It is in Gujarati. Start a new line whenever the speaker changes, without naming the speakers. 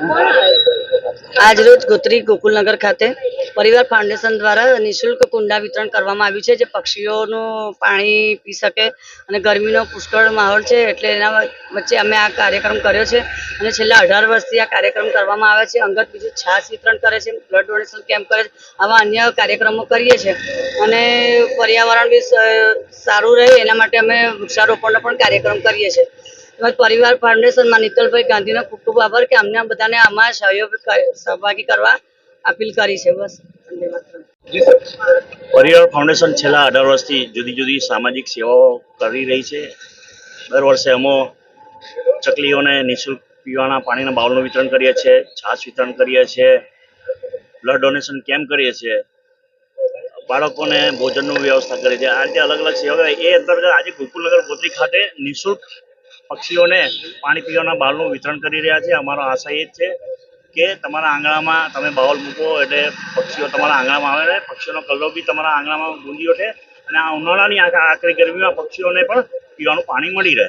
આજરોજ ગોત્રી ગોકુલનગર ખાતે પરિવાર ફાઉન્ડેશન દ્વારા નિઃશુલ્ક કુંડા વિતરણ કરવામાં આવ્યું છે, જે પક્ષીઓનું પાણી પી શકે અને ગરમીનો પુષ્કળ માહોલ છે, એટલે એના વચ્ચે અમે આ કાર્યક્રમ કર્યો છે. અને છેલ્લા 18 વર્ષથી આ કાર્યક્રમ કરવામાં આવે છે. અંગત બીજું છાશ વિતરણ કરે છે, બ્લડ ડોનેશન કેમ્પ કરે છે, આવા અન્ય કાર્યક્રમો કરીએ છીએ. અને પર્યાવરણ બી સારું રહે એના માટે અમે વૃક્ષારોપણનો પણ કાર્યક્રમ કરીએ છીએ. પરિવાર ફાઉન્ડેશનમાં નીતલભાઈ ગાંધીનો ખૂબ ખૂબ આભાર કે અમને બધાને આમાં સહભાગી કરવા અપીલ કરી છે. બસ
પરિવાર ફાઉન્ડેશન છેલ્લા 18 વર્ષથી જુદી જુદી સામાજિક સેવાઓ કરી રહી છે. દર વર્ષે અમે ચકલીઓને નિઃશુલ્ક પીવાના પાણીના બાઉલનું વિતરણ કરીએ છીએ, છાશ વિતરણ કરીએ છીએ, બ્લડ ડોનેશન કેમ્પ કરીએ છીએ, બાળકોને ભોજનની વ્યવસ્થા કરીએ છીએ. આ રીતે અલગ અલગ સેવા એ અંતર્ગત આજે ગોકુલનગર ગોત્રી ખાતે નિઃશુલ્ક પક્ષીઓને પાણી પીવાના બાઉલનું વિતરણ કરી રહ્યા છે. અમારો આશય એ જ છે કે તમારા આંગણામાં તમે બાઉલ મૂકો એટલે પક્ષીઓ તમારા આંગણામાં આવે, પક્ષીઓનો કલરવ બી તમારા આંગણામાં ગુંજી ઉઠે અને આ ઉનાળાની આકરી ગરમીમાં પક્ષીઓને પણ પીવાનું પાણી મળી રહે.